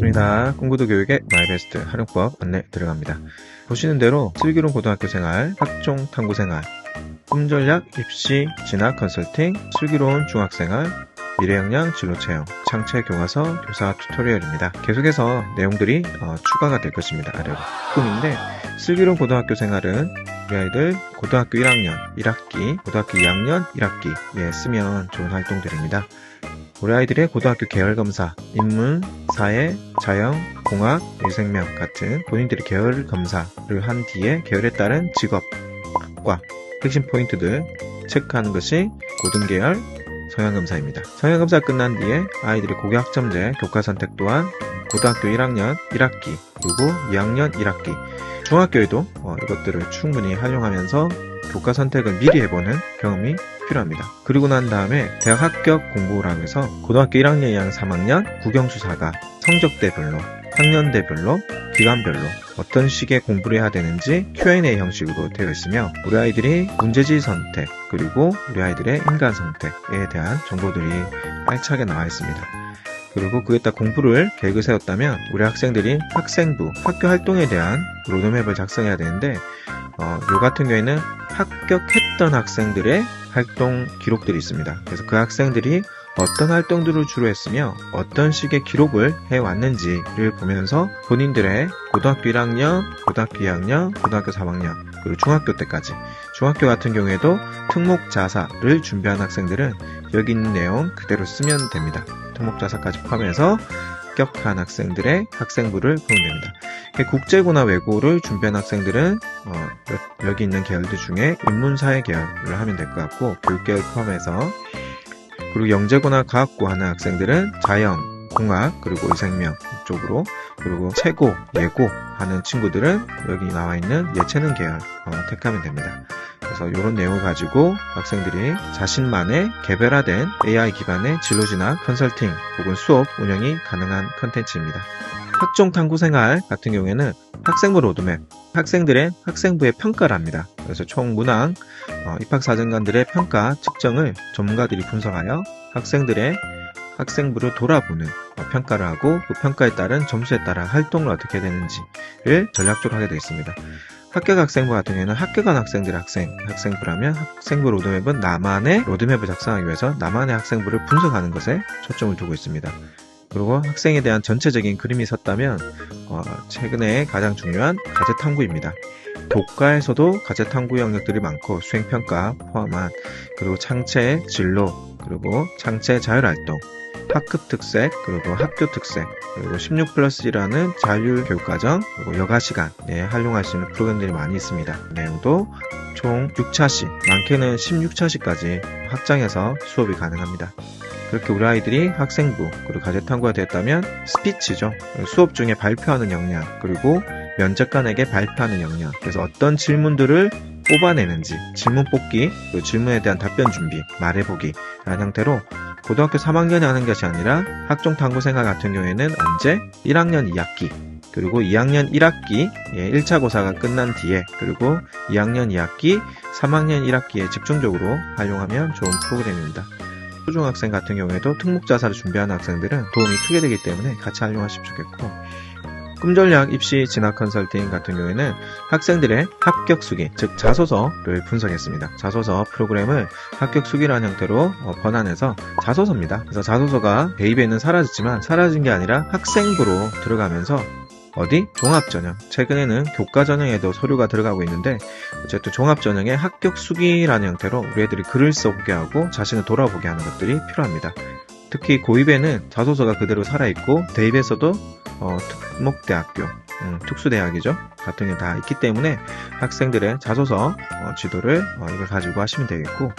반갑습니다. 꿈구도 교육의 마이베스트 활용법 안내 들어갑니다. 보시는 대로 슬기로운 고등학교 생활, 학종 탐구 생활, 꿈전략 입시 진학 컨설팅, 슬기로운 중학생활, 미래역량 진로 체험, 창체 교과서 교사 튜토리얼입니다. 계속해서 내용들이 추가가 될 것입니다. 아래로 꿈인데, 슬기로운 고등학교 생활은 우리 아이들 고등학교 1학년 1학기, 고등학교 2학년 1학기에 쓰면 좋은 활동들입니다. 우리 아이들의 고등학교 계열검사, 인문, 사회, 자연, 공학, 일생명 같은 본인들이 계열 검사를 한 뒤에 계열에 따른 직업, 학과, 핵심 포인트들 체크하는 것이 고등계열 성향검사입니다. 성향검사가 끝난 뒤에 아이들의 고교학점제 교과 선택 또한 고등학교 1학년 1학기, 그리고 2학년 1학기, 중학교에도 이것들을 충분히 활용하면서 교과 선택을 미리 해보는 경험이 필요합니다. 그리고 난 다음에 대학 합격 공부라고 해서 고등학교 1학년, 2학년, 3학년 국영수사가 성적대별로, 학년대별로, 기간별로 어떤 식의 공부를 해야 되는지 Q&A 형식으로 되어 있으며 우리 아이들이 문제지 선택, 그리고 우리 아이들의 인간 선택에 대한 정보들이 알차게 나와 있습니다. 그리고 그에 따라 공부를 계획을 세웠다면 우리 학생들이 학생부, 학교 활동에 대한 로드맵을 작성해야 되는데 요 같은 경우에는 합격했던 학생들의 활동 기록들이 있습니다. 그래서 그 학생들이 어떤 활동들을 주로 했으며 어떤 식의 기록을 해왔는지를 보면서 본인들의 고등학교 1학년, 고등학교 2학년, 고등학교 3학년, 그리고 중학교 때까지, 중학교 같은 경우에도 특목자사를 준비한 학생들은 여기 있는 내용 그대로 쓰면 됩니다. 특목자사까지 포함해서 합격한 학생들의 학생부를 보면 됩니다. 국제고나 외고를 준비한 학생들은 여기 있는 계열들 중에 인문사회 계열을 하면 될 것 같고, 교육계열 포함해서, 그리고 영재고나 과학고 하는 학생들은 자연, 공학, 그리고 의생명 쪽으로, 그리고 체고, 예고 하는 친구들은 여기 나와 있는 예체능 계열 택하면 됩니다. 그래서 이런 내용을 가지고 학생들이 자신만의 개별화된 AI 기반의 진로 진학, 컨설팅 혹은 수업 운영이 가능한 컨텐츠입니다. 학종 탐구 생활 같은 경우에는 학생부 로드맵, 학생들의 학생부의 평가를 합니다. 그래서 총 문항, 입학사정관들의 평가 측정을 전문가들이 분석하여 학생들의 학생부를 돌아보는 평가를 하고 그 평가에 따른 점수에 따라 활동을 어떻게 되는지를 전략적으로 하게 되어 있습니다. 합격 학생부 같은 경우에는 합격한 학생들의 학생부라면 학생부 로드맵은 나만의 로드맵을 작성하기 위해서 나만의 학생부를 분석하는 것에 초점을 두고 있습니다. 그리고 학생에 대한 전체적인 그림이 섰다면 최근에 가장 중요한 가제탐구입니다. 교과에서도 가제탐구 영역들이 많고 수행평가 포함한, 그리고 창체 진로, 그리고 창체 자율활동, 학급 특색, 그리고 학교 특색, 그리고 16+1라는 자율교육과정, 그리고 여가시간에 활용할 수 있는 프로그램들이 많이 있습니다. 내용도 총 6차시, 많게는 16차시까지 확장해서 수업이 가능합니다. 그렇게 우리 아이들이 학생부, 그리고 가제탐구가 됐다면 스피치죠. 수업 중에 발표하는 역량, 그리고 면접관에게 발표하는 역량, 그래서 어떤 질문들을 뽑아내는지, 질문 뽑기, 그리고 질문에 대한 답변 준비, 말해보기 라는 형태로 고등학교 3학년에 하는 것이 아니라 학종 탐구 생활 같은 경우에는 언제? 1학년 2학기, 그리고 2학년 1학기 1차 고사가 끝난 뒤에, 그리고 2학년 2학기, 3학년 1학기에 집중적으로 활용하면 좋은 프로그램입니다. 초중학생 같은 경우에도 특목자사를 준비하는 학생들은 도움이 크게 되기 때문에 같이 활용하시면 좋겠고, 꿈전략 입시 진학 컨설팅 같은 경우에는 학생들의 합격 수기, 즉 자소서를 분석했습니다. 자소서 프로그램을 합격 수기라는 형태로 번안해서 자소서입니다. 그래서 자소서가 대입에는 사라졌지만 사라진 게 아니라 학생부로 들어가면서 어디? 종합전형. 최근에는 교과전형에도 서류가 들어가고 있는데 어쨌든 종합전형에 합격 수기라는 형태로 우리 애들이 글을 써보게 하고 자신을 돌아보게 하는 것들이 필요합니다. 특히 고2에는 자소서가 그대로 살아있고 대입에서도 특목대학교, 특수대학이죠. 같은 게 다 있기 때문에 학생들의 자소서 지도를 이걸 가지고 하시면 되겠고,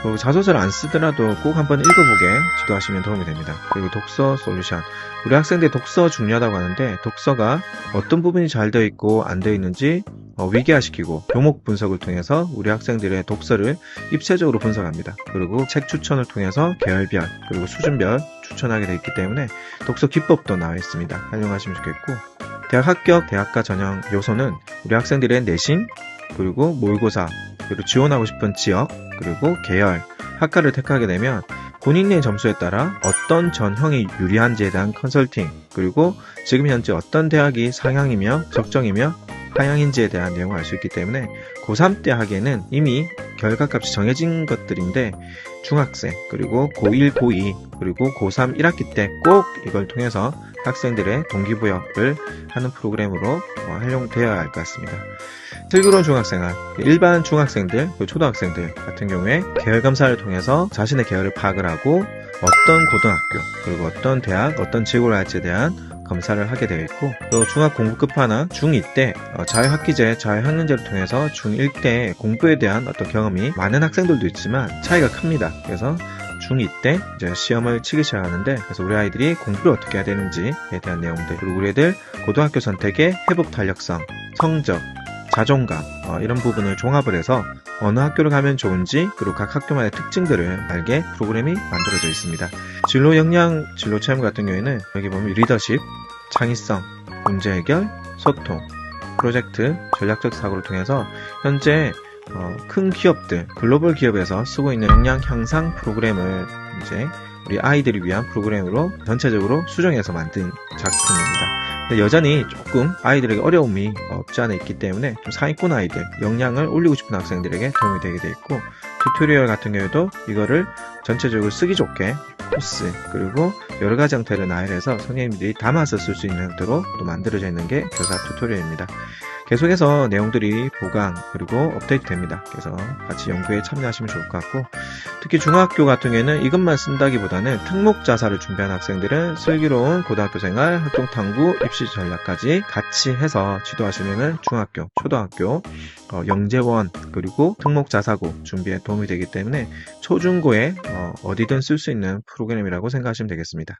그리고 자소서를 안 쓰더라도 꼭 한번 읽어보게 지도하시면 도움이 됩니다. 그리고 독서 솔루션. 우리 학생들 독서 중요하다고 하는데 독서가 어떤 부분이 잘 되어 있고 안 되어 있는지 위계화시키고 교목 분석을 통해서 우리 학생들의 독서를 입체적으로 분석합니다. 그리고 책 추천을 통해서 계열별 그리고 수준별 추천하게 되어 있기 때문에 독서 기법도 나와 있습니다. 활용하시면 좋겠고, 대학 합격, 대학가 전형 요소는 우리 학생들의 내신, 그리고 모의고사, 그리고 지원하고 싶은 지역, 그리고 계열, 학과를 택하게 되면 본인의 점수에 따라 어떤 전형이 유리한지에 대한 컨설팅, 그리고 지금 현재 어떤 대학이 상향이며 적정이며 하향인지에 대한 내용을 알 수 있기 때문에 고3 때 하기에는 이미 결과값이 정해진 것들인데 중학생, 그리고 고1, 고2, 그리고 고3 1학기 때 꼭 이걸 통해서 학생들의 동기부여를 하는 프로그램으로 활용되어야 할 것 같습니다. 슬기로운 중학생활, 일반 중학생들, 초등학생들 같은 경우에 계열검사를 통해서 자신의 계열을 파악을 하고 어떤 고등학교, 그리고 어떤 대학, 어떤 지구를 할지에 대한 검사를 하게 되어 있고, 또 중학 공부 끝판왕 중2 때 자유학기제, 자유학년제를 통해서 중1 때 공부에 대한 어떤 경험이 많은 학생들도 있지만 차이가 큽니다. 그래서 중2 때 이제 시험을 치기 시작하는데, 그래서 우리 아이들이 공부를 어떻게 해야 되는지에 대한 내용들, 그리고 우리 애들 고등학교 선택의 회복 탄력성, 성적, 자존감 이런 부분을 종합을 해서 어느 학교를 가면 좋은지, 그리고 각 학교만의 특징들을 알게 프로그램이 만들어져 있습니다. 진로 역량, 진로 체험 같은 경우에는 여기 보면 리더십, 창의성, 문제 해결, 소통, 프로젝트, 전략적 사고를 통해서 현재 큰 기업들, 글로벌 기업에서 쓰고 있는 역량 향상 프로그램을 이제 우리 아이들을 위한 프로그램으로 전체적으로 수정해서 만든 작품입니다. 근데 여전히 조금 아이들에게 어려움이 없지 않아 있기 때문에 좀 상위권 아이들, 역량을 올리고 싶은 학생들에게 도움이 되게 돼 있고, 튜토리얼 같은 경우에도 이거를 전체적으로 쓰기 좋게 코스, 그리고 여러 가지 형태를 나열해서 선생님들이 담아서 쓸 수 있는 형태로 또 만들어져 있는 게 교사 튜토리얼입니다. 계속해서 내용들이 보강 그리고 업데이트 됩니다. 그래서 같이 연구에 참여하시면 좋을 것 같고, 특히 중학교 같은 경우에는 이것만 쓴다기보다는 특목자사를 준비하는 학생들은 슬기로운 고등학교 생활, 학종탐구, 입시 전략까지 같이 해서 지도하시면 중학교, 초등학교, 영재원, 그리고 특목자사고 준비에 도움이 되기 때문에 초중고에 어디든 쓸 수 있는 프로그램이라고 생각하시면 되겠습니다.